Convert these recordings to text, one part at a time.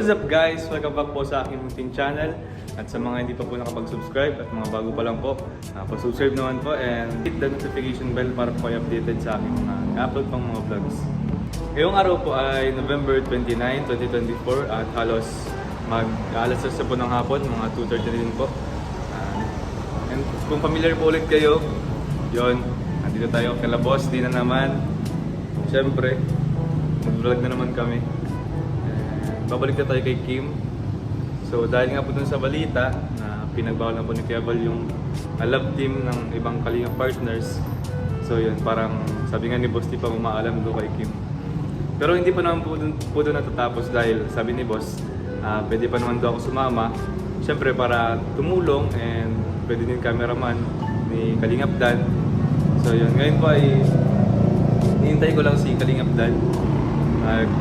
What's up guys? Welcome back po sa aking munting channel. At sa mga hindi pa po nakapag-subscribe at mga bago pa lang po, pag-subscribe naman po and hit the notification bell para po kayo updated sa aking mga upload pang mga vlogs. Ngayong araw po ay November 29, 2024 at halos mag-alas 6 po ng hapon, mga 2:30 din po. And kung familiar po ulit kayo, yun, nandito tayo kala boss, di na naman. Siyempre, mag-vlog na naman kami. Babalik na tayo kay Kim. So dahil nga po dun sa balita na pinagbawal na po ni Kuya Bal yung love team ng ibang Kalinga partners. So yun, parang sabi nga ni Boss, di pa umaalam doon kay Kim. Pero hindi pa naman po doon natatapos dahil sabi ni Boss, pwede pa naman doon ako sumama. Siyempre para tumulong and pwede din cameraman ni Kalingap Dan. So yun, ngayon po ay hinihintay ko lang si Kalingap Dan.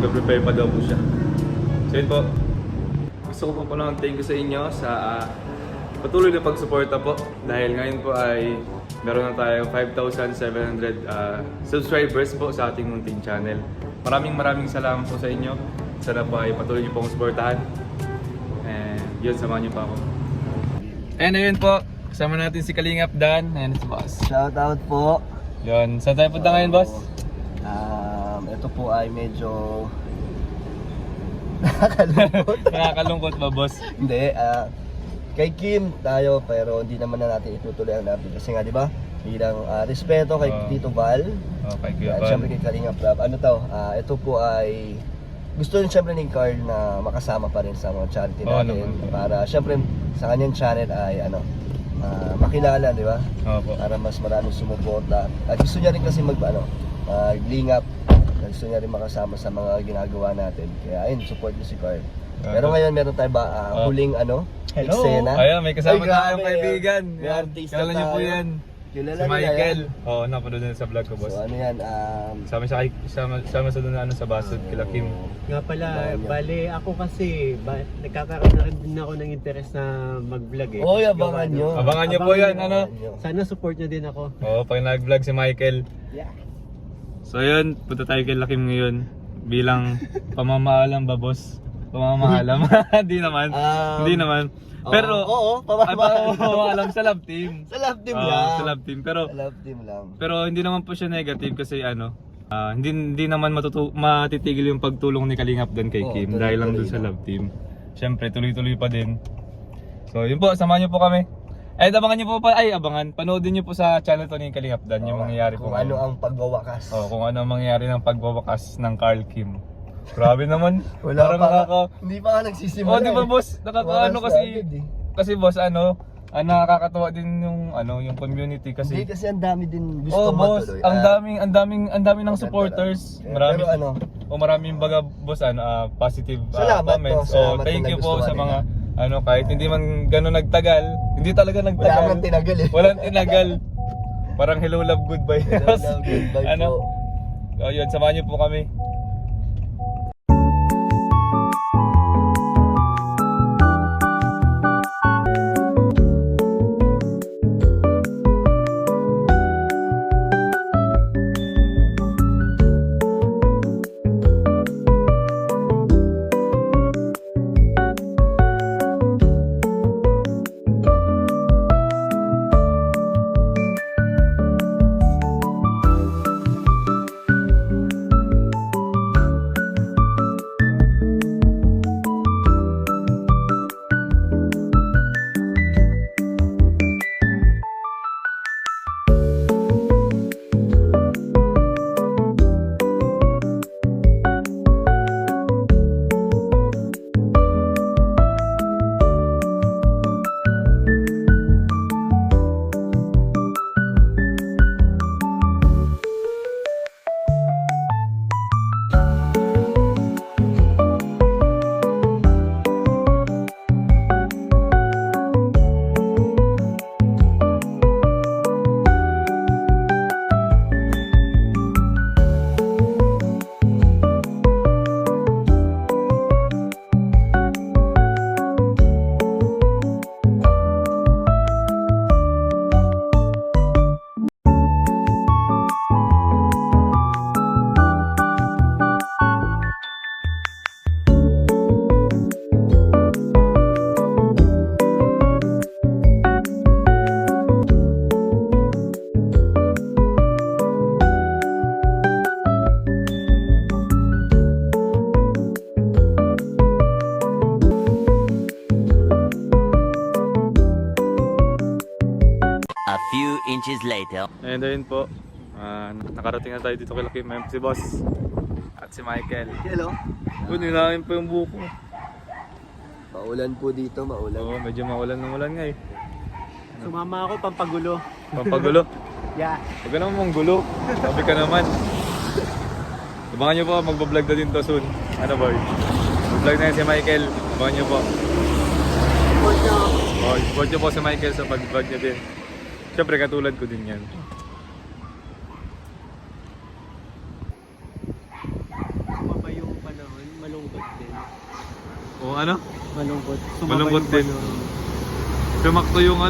Nag-prepare pa daw po siya. So yun po, gusto ko po lang thank you sa inyo sa patuloy na pagsuporta po dahil ngayon po ay meron na tayong 5,700 subscribers po sa ating munting channel. Maraming salamat po sa inyo. Sana po ay patuloy niyo pong suportahan. And yun, samahan niyo pa ako. And ayun po, kasama natin si Kalingap Dan. Ayan si Boss. Shoutout po. Yun, saan tayo punta ngayon, Boss? Ito po ay medyo nakakalungkot. Nakakalungkot ba, Boss? Hindi, kay Kim tayo pero hindi naman na natin itutuloy ang natin kasi nga di ba bilang respeto kay Tito Val. Okay, Kuya At Val. syempre kay Kalingap Rab. Ito po ay gusto rin syempre ni Carl na makasama pa rin sa mga charity natin para syempre sa kanyang channel ay makilala, di ba? Opo. Para mas maraming sumuporta. At gusto niya rin kasi maglingap. Gusto niya rin makasama sa mga ginagawa natin. Kaya ayun, support niyo si Carl. Pero ngayon meron tayo ba huling eksena? Ayan, may kasama Ay, tayong grabe, kaibigan. may Yan, artista kilala niyo po tayo. yan. Kilala Si niyo Michael. yan. Oo, napanood na sa vlog ko, Boss. So ano yan? Sama sa doon sa Basod, kila Kim. Nga pala, bale ako kasi nagkakaroon na rin din ako ng interest na mag-vlog eh. Oy, abangan nyo. Abangan niyo po yan, ano? Sana support nyo din ako. Oo, pag nag-vlog si Michael. Yeah. So yun, punta tayo kay Lakim ngayon bilang pamamaalam ba, Boss? Pamamaalam? Hindi naman. Hindi naman. Pero pamamaalam sa love team. Sa love team lang. Sa love team. Pero Sa love team lang. Pero hindi naman po siya negative kasi hindi naman matitigil yung pagtulong ni Kalingap doon kay Kim dahil lang doon sa love team. Siyempre tuloy-tuloy pa din. So yun po, samahan niyo po kami. Abangan niyo po panoodin niyo po sa channel to ni Kalingap Dan yung mangyayari po. Kung ano ang pagwawakas. Kung ano ang mangyayari ng pagwawakas ng Carl Kim. Grabe naman. Wala pa hindi pa nga nagsisimula. Di ba, Boss? Nakakaano kasi Boss, nakakatawa din yung community kasi. Hindi kasi ang dami din gusto Boss, matuloy. ang daming ng supporters. Marami. Pero Maraming baga, Boss, positive salamat comments. po, salamat Thank na you po nagustuhan sa mga kahit hindi man gano'n nagtagal, hindi talaga nagtagal. wala nang tinagal eh. Walang tinagal. Parang hello love goodbye. Hello, love, goodbye po. Yun, samahan niyo po kami. few inches later. And ayun po, nakarating na tayo dito kay Kim, si Boss at si Michael. Hello. Nilangin pa yung buko. Maulan po dito, maulan. Oo, medyo maulan nga eh. Sumama ako, pampagulo. Pampagulo. Yeah. Huwag ka naman mong gulo. Sabi ka naman. Abangan nyo po, magbablog na din to soon. Ano boy? Vlog na yun si Michael. Abangan nyo po. Support nyo po si Michael sa pag-vlog niya din. Siyempre katulad ko din yan. Sumaba yung panahon, malungkot din. O ano? Malungkot. Malungkot din. Sumakto yung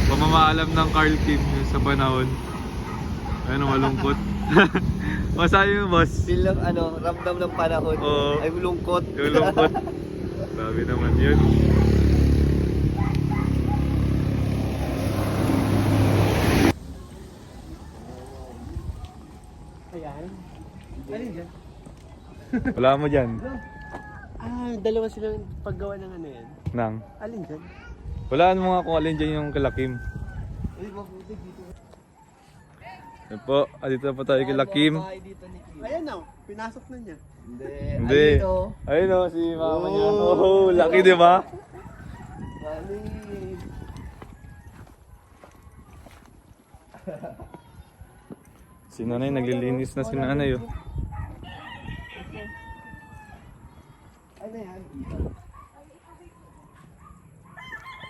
pamamaalam ng Carl Kim sa panahon. Ayun, malungkot. Masabi mo, boss? Feel ng ramdam ng panahon. Oo. Ay lungkot. Yung lungkot. Sabi naman yun. Ayan. Alin dyan? Wala mo dyan. Dalawa silang paggawa ng ano yan. Nang. Alin dyan? Walaan mo nga kung alin dyan yung kalakim. Ay, mabuti dito. Yan po, dito na po tayo kay Lakim. Bahay dito ni Kim. Ayan na, pinasok na niya. Hindi. Ayun, oh. Ayun o, si mama niya. Oh, laki di ba? Mami. Si nanay, naglilinis na si nanay. Oh. Ano yan?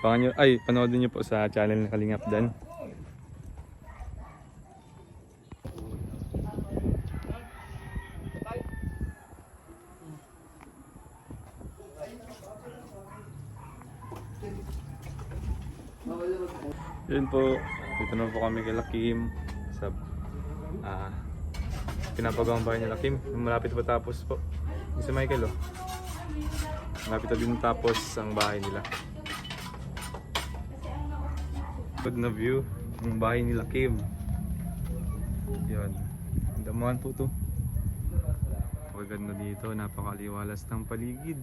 Abangan nyo, panoodin nyo po sa channel ng Kalingap Dan. Yun po, dito na po kami kay Lakim sa pinapagawang bahay ni Lakim. Malapit pa tapos po. Si Michael oh. Malapit na din tapos ang bahay nila. Good na view ng bahay ni Lakim. Yan. Damuhan po to. Pagaganda dito, napakaliwalas ng paligid.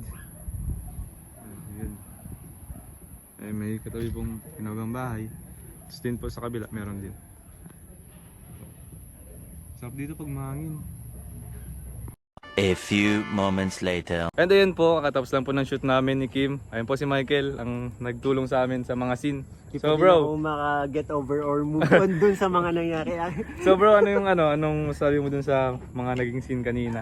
Yan. May katabi pong pinagang bahay. Tapos din po sa kabila, meron din. Sarap dito pag mahangin. A few moments later. And ayun po, kakatapos lang po ng shoot namin ni Kim. Ayun po si Michael, ang nagtulong sa amin sa mga scene. Hindi So pa din bro, ako maka-get over or move on dun sa mga nangyari. so bro, anong sabi mo dun sa mga naging scene kanina?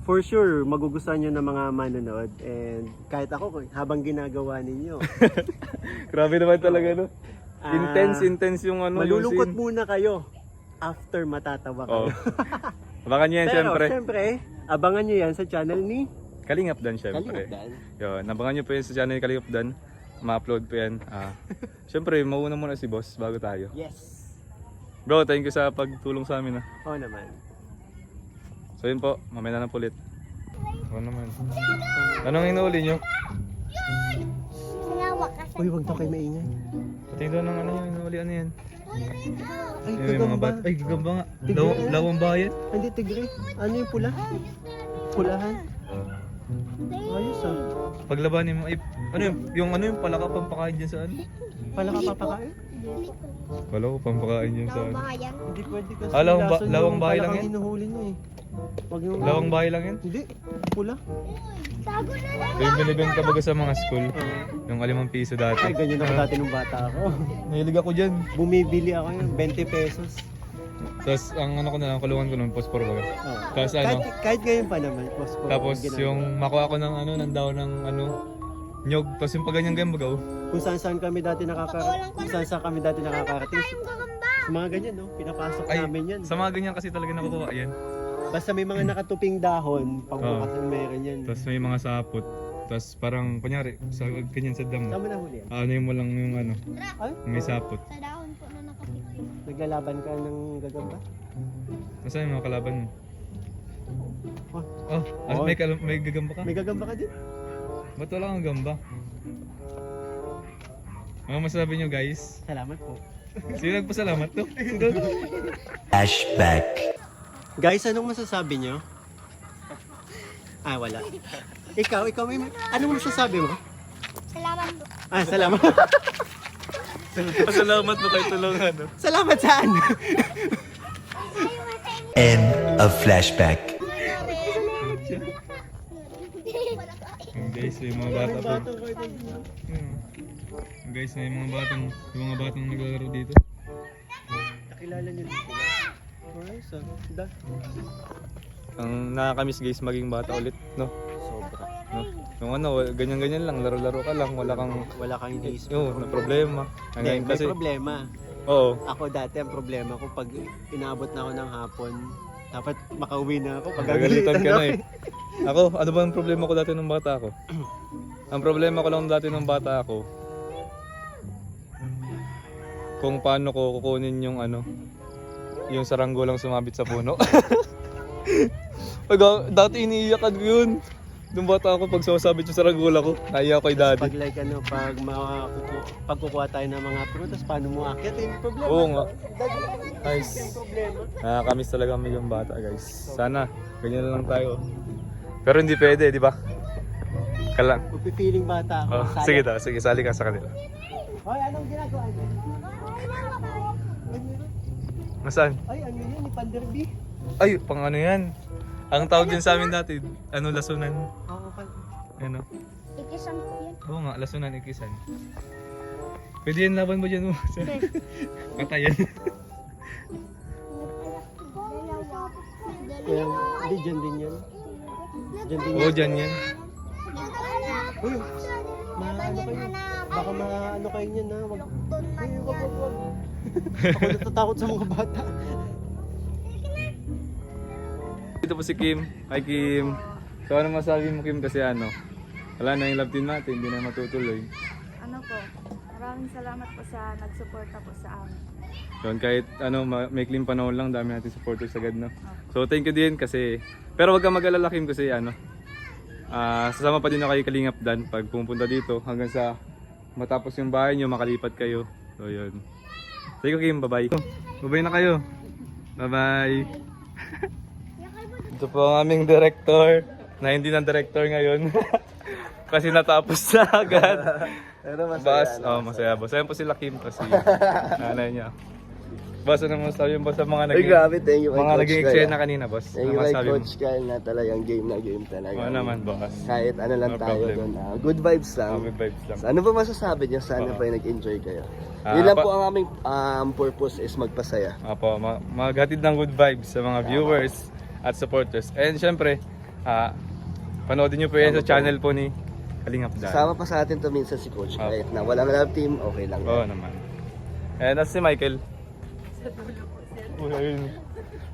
For sure, magugustuhan nyo ng mga manonood. And kahit ako, habang ginagawa ninyo. Grabe naman talaga no. Intense yung Malulungkot yung scene. muna kayo after matatawa kayo. Oh. Abangan nyo yan Pero syempre. abangan nyo yan sa channel ni Kalingap Dan syempre. Kalingap Dan. Yun, abangan nyo po yan sa channel ni Kalingap Dan. Ma-upload po yan. Syempre, mauna muna si boss bago tayo. Yes. Bro, thank you sa pagtulong sa amin. Oo naman. So yun po, mamaya na lang po ulit. Oo naman. Anong inuuli nyo? Uy, wag daw kayo maingay. Pating doon ng yung inuuli, ano yan? Ay, Yung mga gagamba. bat. Ay, gagamba nga. Tigre. Lawang bayan. Hindi, tigre. Ano yung pula? Pulahan. Ayos ah. Paglabanin mo, ay, ano yung palaka pampakain dyan sa ano? Pala ka papakain? Wala ko pampakain dyan sa ano. Hindi pwede kasi. Lawang bahay lang yan? Hinuhuli niya eh. Wag yung Lawang bahay lang yan? Hindi, pula. Yung binibenta baga sa mga school. Yung 5 piso Ay, dati. ganyan ako dati nung bata ako. Nahilig ako dyan. Bumibili ako yun, 20 pesos. Tapos ang ano ko na lang, kulungan ko ng pospor baga. Oh. Tapos ano? Kahit ngayon pa naman, post ko. Tapos yung makuha ko ng ng daw ng nyog. Tapos yung paganyan ganyan baga oh. Kung saan kami dati nakakarating. Kung saan kami dati nakakarating. Sa mga ganyan, no? Pinapasok Ay, namin yan. sa mga ganyan kasi talaga nakukuha yan. Basta may mga nakatuping dahon, pangbukas ng meron yan. Tapos may mga sapot. Tapos parang, kunyari, sa ganyan sa damo. Saan mo nahuli yan? Ano mo lang yung Ay, may sapot. Sa dahon po na nakapikit. naglalaban ka ng gagamba? Nasaan yung mga kalaban mo? Oh, Oh, Oh. may gagamba ka? may gagamba ka din? Ba't wala kang gamba? Ano masasabi nyo guys? Salamat po. Sino nagpasalamat to? Flashback. Guys, anong masasabi nyo? Wala. Ikaw, anong masasabi mo? Salamat po. Salamat. Pasalamat mo kay tulungan. No? Salamat saan? End of flashback. Guys, yung mga bata po. Guys, may mga batang naglalaro dito. Nakilala niyo dito. Alright, so, Ang nakakamiss guys maging bata ulit, no? sobra. No? Yung ano, ganyan-ganyan lang, laro-laro ka lang, wala kang Iniisip. na problema. Hindi, Ngayon may kasi, problema. oo. Ako dati ang problema ko pag inaabot na ako ng hapon, dapat makauwi na ako. Pagagalitan ka na eh. Ako, ano ba ang problema ko dati nung bata ako? Ang problema ko lang dati nung bata ako, kung paano ko kukunin yung ano, yung saranggolang sumabit sa puno. Dati iniiyak ko yun. Nung bata ako, pag sumasabit yung saranggola ko, naiyak ko kay daddy. Pag like ano, pag kukuha tayo ng mga prutas, paano mo akitin? Problema. Oo nga. Yung Nice. problema. Nakakamiss talaga kami yung bata guys. Sana, ganyan na lang tayo. Pero hindi pwede, di ba? Kalang. Magpipiling bata ako. Oh, Sala. sige daw, sige, sali ka sa kanila. Hoy, anong ginagawa niyo? Nasaan? Ay, ano yun? Ni Panderby? Ay, pang ano yan? Ang tawag din sa amin dati, ano, lasunan. Oo, okay. Ano? Ikisan ko yan. Oo nga, lasunan, ikisan. Pwede yan, laban mo dyan mo. Katayan. Kaya, hindi, dyan din yan. Dyan din Oo, yan. dyan yan. Uy, maano kayo? Baka maano kayo niyan na. Wag. Uy, wag. Ako natatakot sa mga bata. Dito po si Kim. Hi Kim. So ano masabi mo Kim kasi ano? Wala na yung love team natin, hindi na matutuloy. Ano po, maraming salamat po sa nagsuporta po sa amin. Yun, kahit ano, may clean panahon lang, dami natin supporters agad, no? So thank you din kasi, pero wag kang mag-alala Kim kasi ano, sasama pa din ako kay Kalingap Dan pag pumunta dito hanggang sa matapos yung bahay nyo, makalipat kayo. So yun. Thank you Kim, bye-bye. Bye-bye na kayo. Bye-bye. Ito po ang aming director, na hindi na director ngayon. Kasi natapos na agad. Pero Boss, masaya boss. Ayan po sila Kim kasi nanay niya. Boss, ano masabi mo sa mga Ay, grabe, thank you kay mga Coach naging Kyle, eksena kanina, boss? Thank Ano you kay masabi mo? Coach Kyle na talagang game na game talaga. Oo naman, boss. Kahit ano lang No tayo problem. doon. Good vibes lang. Good vibes lang. So, ano ba masasabi niyo? Sana Oo. po ay nag-enjoy kayo. Ah, Yun lang pa- po ang aming purpose is magpasaya. Apo, maghatid ng good vibes sa mga viewers at supporters. And syempre, panoodin niyo po yan sa channel po ni Kalingap Dan. Sama pa sa atin to minsan si Coach. Oo. Kahit na walang love team, okay lang. Oo naman. And that's si Michael. Sa dulo po, sir.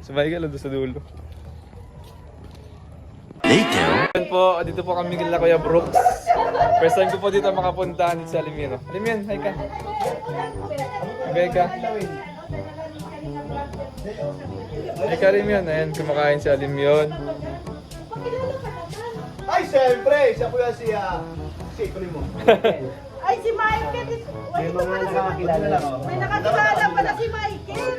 Si Michael, doon sa dulo. Later. Ayan po, dito po kami kila Kuya Brooks. First time ko po dito makapunta dito sa Alimino. Alimino, hi ka. Hi ka. Hi ka Alimino. Ayan, kumakain si Alimino. Ay, siyempre! Siya po yan si Primo. Ay, si Michael! May mga nakakakilala. May nakakilala pala si Michael!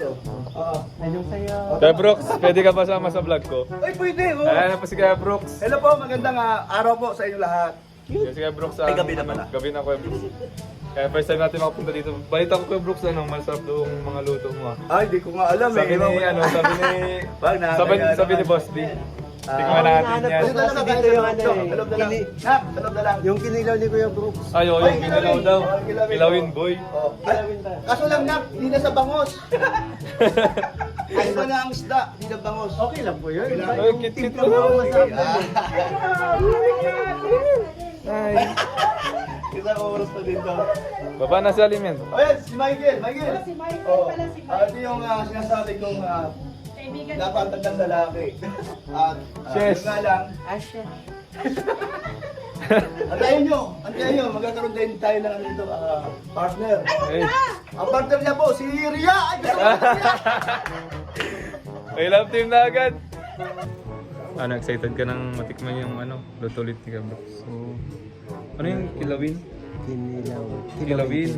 Anong sayo? Kuya Brooks, pwede ka ba sama sa vlog ko? Ay, pwede! Oh. Ayan na po si Kuya Brooks. Hello po, magandang araw po sa inyo lahat. Yan si Kuya Brooks. Ay, gabi na pala. Gabi na Kuya Brooks. Kaya first time natin makapunta dito. Balita ko Kuya Brooks, masarap daw ang mga luto mo. Ay, di ko nga alam Sabi ni, sabi ni Boss D. Tingnan natin yan. Ano talaga dito yung ano eh. Salog na lang. Nak, salog na lang. Yung kinilaw ni Kuya Brooks. Ay, oo, yung kinilaw daw. Kilawin, boy. Oh. Kaso lang, Nak, hindi na sa bangos. Ay, iba na ang isda, hindi na bangos. Okay lang po yun. Ay, kit-kit Timpla mo ang masarap na. Ay. Isang oras pa din daw. Baba na si Alimen. Ayan, si Michael. Michael. Si Michael Oh, pala si Michael. ito yung sinasabi kong Kaibigan napatagdang lalaki. At Yes. yun nga lang, Asya. antayin nyo, magkakaroon din tayo ng ano dito, partner. Ay, Ang partner niya po, si Ria! Ay, may love team na agad. Ano, excited ka nang matikman yung luto ulit ni Brooks. So, ano yung kilawin? Kinilaw. Kilawin.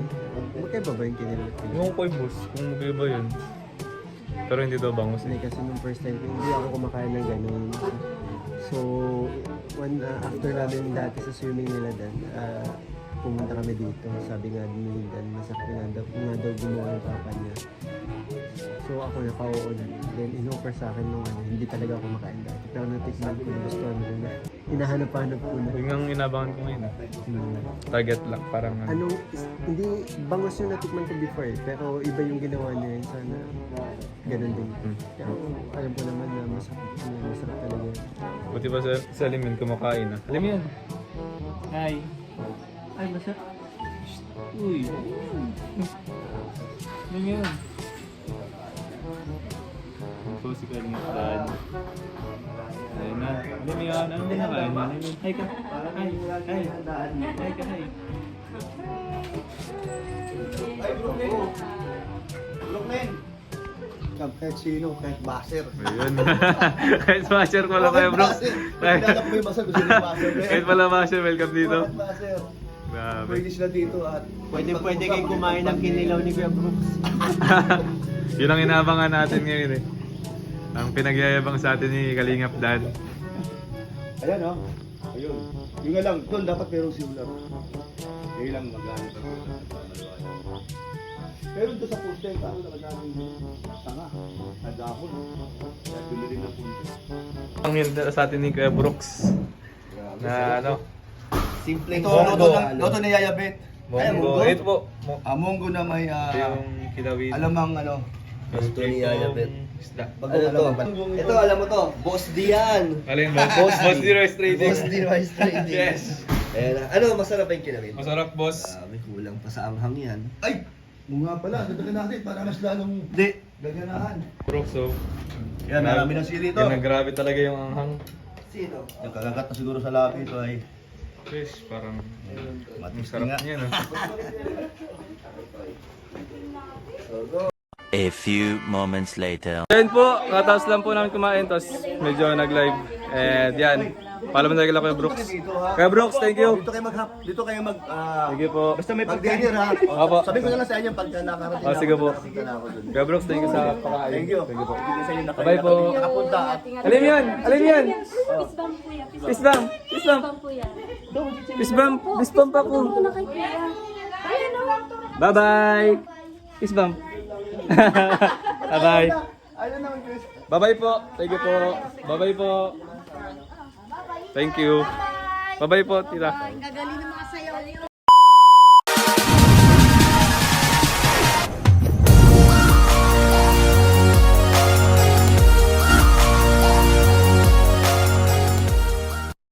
Magkaiba ba yung kinilaw? Yung ko'y boss, kung magkaiba yun. Pero hindi daw bangus Hindi kasi nung first time ko, hindi ako kumakain ng ganun. So, after namin dati sa swimming nila dan, pumunta kami dito. Sabi nga ni Lindan, masarap nga daw gumawa ng papa niya. So ako naka-oo na. Then in-offer sa akin nung ano, hindi talaga ako makain dati. Pero natikman ko na gusto ko na. Hinahanap-hanap ko na. Yung ang inabangan ko ngayon. Target lang, parang Ano, hindi bangos yung natikman ko before eh. Pero iba yung ginawa niya yun. Sana ganun din. Pero alam ko naman na masarap talaga yun. Buti pa sa Limin kumakain ah. Alam mo yan? Hi. Ay, masarap. Uy. Alam mo yan? Ang po si Kalingap Dad. Ayun na. Alam mo yan? Ano na kain na? Hi ka. Hi. Hi. Hi ka. Hi. Kahit sino, kahit baser. Ayun. Kahit smasher pala kayo bro. Kahit mo yung baser, gusto yung baser. Kahit pala smasher, welcome dito. Kahit baser. Grabe. Pwede sila dito at Pwede kayong kumain ng kinilaw ni Kuya Brooks. Yun ang inaabangan natin ngayon eh. Ang pinagyayabang sa atin ni Kalingap Dad. Ayan o. Ayun. Yung nga lang, doon dapat merong siulang. Yung lang mag-ano ka. Pero doon sa punta, yung tao nakadaming tanga. Nadahon. Kaya bumili ng punta. Ang yun sa atin ni Kuya Brooks. Na ano? Simpleng Loto ni Yayabet. Munggo. Ito po. Munggo na may Ito yung kilawin. alamang ano. Gusto ni Yayabet. Isda. Ano to? Ito, alam mo to. Boss Dian. Alin ba? Boss D Rice Trading. Boss D Rice Trading. Yes. Ayan na. Ano, masarap ba yung kinawin? Masarap boss. May kulang pa sa anghang yan. Ay! Mung nga pala, dagdagan natin para mas lalong gaganahan. Brooks so. Yan, marami ng sili ito. Yan, grabe talaga yung anghang. Sino? Yung kagagat na siguro sa lapi ito ay Fish, parang ang matis sarap nga. niya no. A few moments later. Yan po, katapos lang po namin kumain, tapos medyo nag-live. And yan, pala mo na kila Kuya Brooks. Kuya Brooks, thank you. Dito kayo mag Sige po. basta may pag-dinner ha. Opo. Sabi ko na lang sa inyo pagka nakarating Oh, sige po. nakita na ako dun. Kuya Brooks, thank you sa pakain. Thank you. Thank you po. Thank you sa inyo Bye po. nakapunta at Alin yan? Alin yan? Fistbump kuya. Fistbump! Fistbump! kuya. Fistbump! Fistbump ako! Ano kay kuya? Ayan o. Bye-bye! Fistbump! Bye-bye! Bye-bye po! Thank you po! Bye-bye po! Thank you! Bye-bye po, tita! Gagaling ng mga sayaw.